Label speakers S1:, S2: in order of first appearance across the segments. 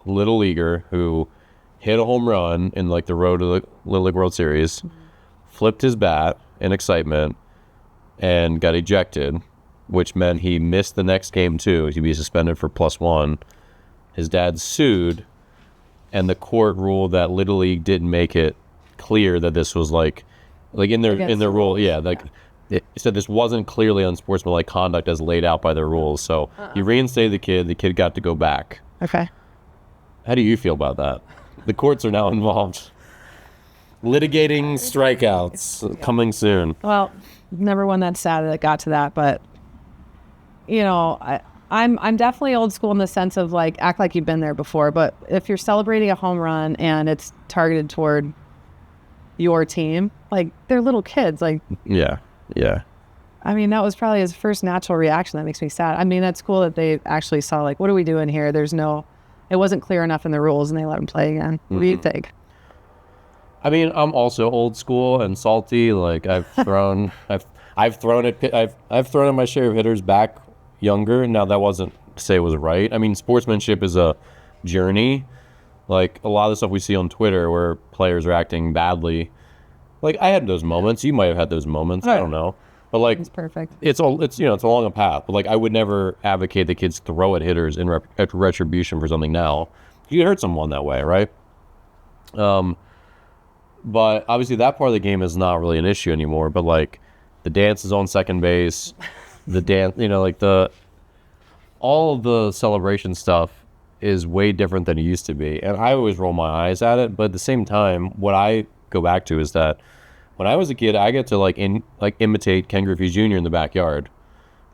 S1: little leaguer who hit a home run in like the road to the Little League World Series, flipped his bat in excitement, and got ejected, which meant he missed the next game too. He'd be suspended for +1. His dad sued, and the court ruled that Little League didn't make it clear that this was like in their rule. Yeah, like it said this wasn't clearly unsportsmanlike conduct as laid out by their rules. So he reinstated the kid. The kid got to go back.
S2: Okay.
S1: How do you feel about that? The courts are now involved. Litigating strikeouts coming soon.
S2: Well, never one that's sad that it got to that, but you know, I'm definitely old school in the sense of like act like you've been there before. But if you're celebrating a home run and it's targeted toward your team, like they're little kids, like
S1: yeah.
S2: I mean, that was probably his first natural reaction. That makes me sad. I mean, that's cool that they actually saw like, what are we doing here? It wasn't clear enough in the rules, and they let him play again. What do you think?
S1: I mean, I'm also old school and salty. Like I've thrown at my share of hitters back younger. Now that wasn't to say it was right. I mean, sportsmanship is a journey. Like a lot of the stuff we see on Twitter where players are acting badly. Like I had those moments. You might have had those moments. I don't know. But like
S2: It's perfect.
S1: It's along a path. But like I would never advocate that kids throw at hitters in retribution for something now. You can hurt someone that way, right? But obviously that part of the game is not really an issue anymore. But like the dance is on second base, the dance, like all of the celebration stuff is way different than it used to be. And I always roll my eyes at it. But at the same time, what I go back to is that when I was a kid, I get to imitate Ken Griffey Jr. in the backyard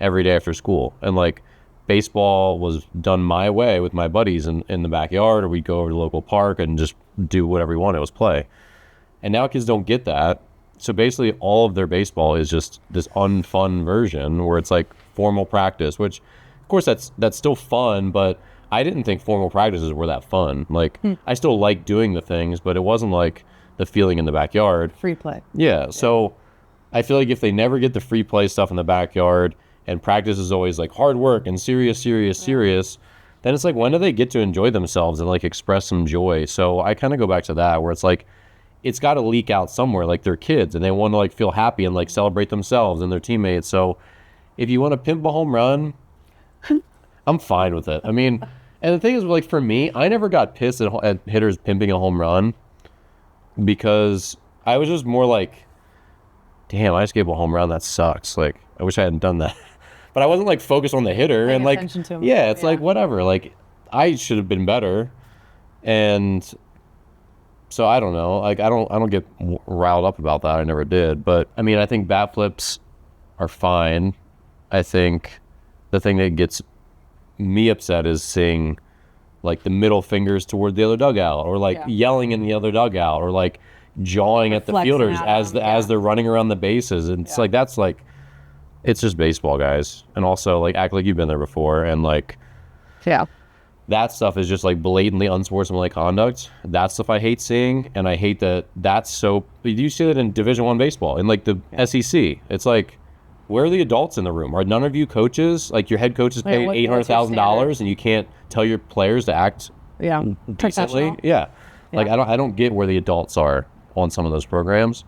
S1: every day after school. And like baseball was done my way with my buddies in the backyard, or we'd go over to the local park and just do whatever we wanted. It was play. And now kids don't get that. So basically all of their baseball is just this unfun version where it's like formal practice, which of course that's still fun, but I didn't think formal practices were that fun. Like I still like doing the things, but it wasn't like the feeling in the backyard.
S2: Free play.
S1: Yeah. So I feel like if they never get the free play stuff in the backyard and practice is always like hard work and serious, then it's like, when do they get to enjoy themselves and like express some joy? So I kind of go back to that where it's like, it's got to leak out somewhere. Like they're kids and they want to like feel happy and like celebrate themselves and their teammates. So if you want to pimp a home run, I'm fine with it. I mean, and the thing is, like for me, I never got pissed at hitters pimping a home run because I was just more like, damn, I just gave a home run. That sucks. Like I wish I hadn't done that. But I wasn't like focused on the hitter and like, yeah, it's like whatever. Like I should have been better. And so I don't know. Like I don't get riled up about that. I never did. But I mean, I think bat flips are fine. I think the thing that gets me upset is seeing like the middle fingers toward the other dugout, or like yelling in the other dugout, or like jawing at the fielders as they're running around the bases. And it's like, that's like, it's just baseball, guys. And also like act like you've been there before. And like, that stuff is just like blatantly unsportsmanlike conduct. That stuff I hate seeing, and I hate that that's so. You see that in Division I baseball, in like the SEC. It's like, where are the adults in the room? Are none of you coaches? Like your head coach is paid $800,000, and you can't tell your players to act decently. Yeah, like I don't get where the adults are on some of those programs.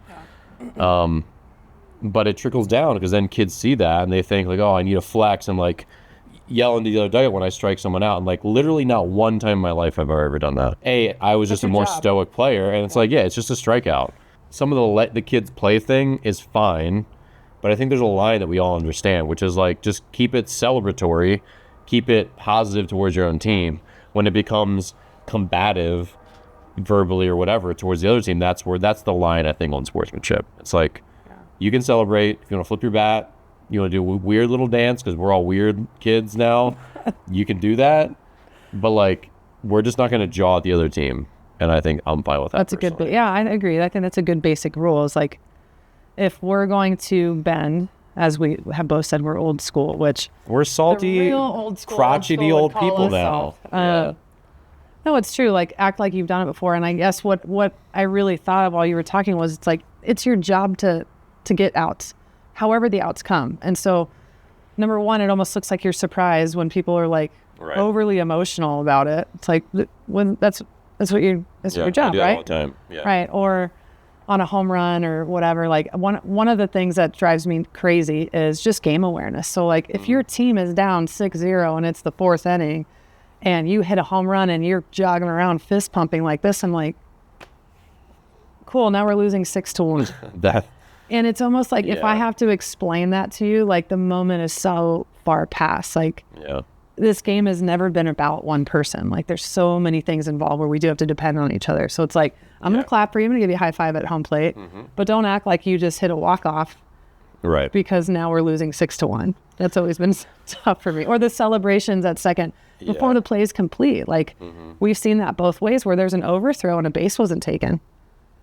S1: But it trickles down because then kids see that and they think like, oh, I need to flex and like yell into the other dugout when I strike someone out. And like literally not one time in my life have I ever done that. I was just a more stoic player, and it's like, yeah, it's just a strikeout. Some of the let the kids play thing is fine, but I think there's a line that we all understand, which is like, just keep it celebratory, keep it positive towards your own team. When it becomes combative verbally or whatever towards the other team, that's the line, I think, on sportsmanship. It's like, you can celebrate. If you want to flip your bat, you want to do a weird little dance because we're all weird kids now, you can do that. But like, we're just not going to jaw at the other team. And I think I'm fine with that.
S2: That's personally. A good, I agree. I think that's a good basic rule. Is like, if we're going to bend, as we have both said, we're old school, which
S1: we're salty, crotchety old people now.
S2: No, it's true. Like, act like you've done it before. And I guess what I really thought of while you were talking was, it's like, it's your job to get outs, however the outs come. And so number one, it almost looks like you're surprised when people are like
S1: Right.
S2: overly emotional about it. It's like when that's your job,
S1: I do that
S2: right?
S1: all the time. Yeah.
S2: Right. Or on a home run or whatever. Like one of the things that drives me crazy is just game awareness. So like if your team is down 6-0 and it's the 4th inning and you hit a home run and you're jogging around fist pumping like this, I'm like, cool, now we're losing 6-1.
S1: That.
S2: And it's almost like if I
S1: Yeah.
S2: have to explain that to you, like the moment is so far past. Like
S1: Yeah.
S2: this game has never been about one person. Like there's so many things involved where we do have to depend on each other. So it's like, I'm going to clap for you. I'm going to give you a high five at home plate, but don't act like you just hit a walk-off
S1: Right.
S2: because now we're losing 6-1. That's always been tough for me. Or the celebrations at second before the play is complete. Like we've seen that both ways where there's an overthrow and a base wasn't taken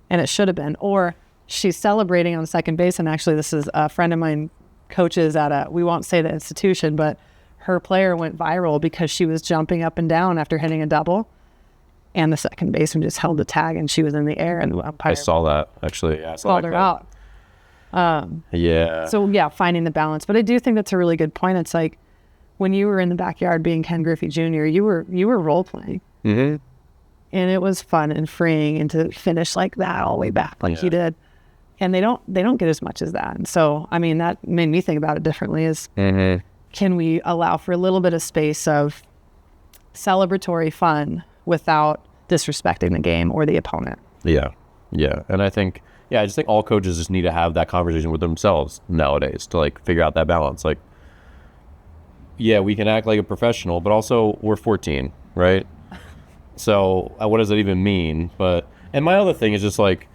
S2: and it should have been. Or she's celebrating on second base. And actually this is a friend of mine coaches at we won't say the institution, but her player went viral because she was jumping up and down after hitting a double, and the second baseman just held the tag and she was in the air and the
S1: I
S2: umpire
S1: saw that actually. Yeah, I saw
S2: called
S1: that
S2: her
S1: clip.
S2: out.
S1: Yeah.
S2: So yeah, finding the balance. But I do think that's a really good point. It's like when you were in the backyard being Ken Griffey Jr., you were role playing, and it was fun and freeing, and to finish like that all the way back like you did. And they don't get as much as that. And so I mean that made me think about it differently. Is can we allow for a little bit of space of celebratory fun without disrespecting the game or the opponent?
S1: Yeah. Yeah. And I think, I just think all coaches just need to have that conversation with themselves nowadays to like figure out that balance. Like, yeah, we can act like a professional, but also we're 14, right? So what does that even mean? And my other thing is just like,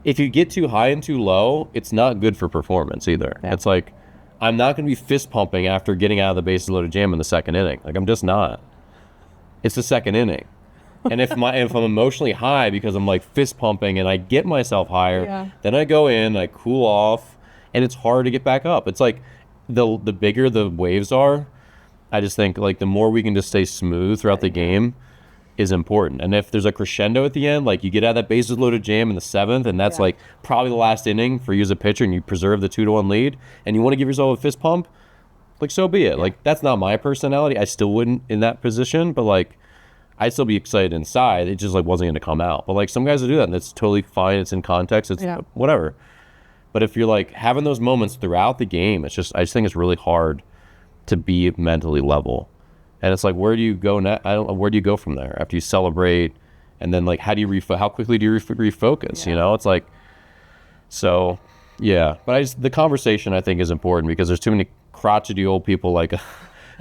S1: if you get too high and too low, it's not good for performance either.
S2: Yeah.
S1: It's like, I'm not going to be fist pumping after getting out of the bases loaded jam in the second inning. Like I'm just not. It's the second inning. And if I'm emotionally high because I'm like fist pumping and I get myself higher, then I go in, I cool off, and it's hard to get back up. It's like the bigger the waves are, I just think like the more we can just stay smooth throughout the game is important. And if there's a crescendo at the end, like you get out of that bases loaded jam in the 7th, and that's like probably the last inning for you as a pitcher, and you preserve the 2-1 lead, and you want to give yourself a fist pump, like so be it. Like that's not my personality. I still wouldn't in that position, but like I'd still be excited inside. It just like wasn't going to come out. But like some guys will do that, and it's totally fine. It's in context. It's whatever. But if you're like having those moments throughout the game, I just think it's really hard to be mentally level. And it's like, where do you go next? Where do you go from there after you celebrate? And then like, how quickly do you refocus? You know, it's like, so yeah. But the conversation I think is important because there's too many crotchety old people like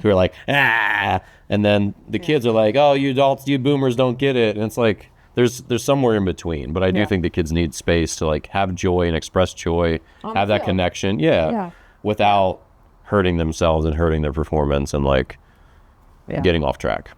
S1: who are like, and then the kids are like, oh, you adults, you boomers don't get it. And it's like, there's somewhere in between. But I do think the kids need space to like have joy and express joy, have that connection. Without hurting themselves and hurting their performance and like, getting off track.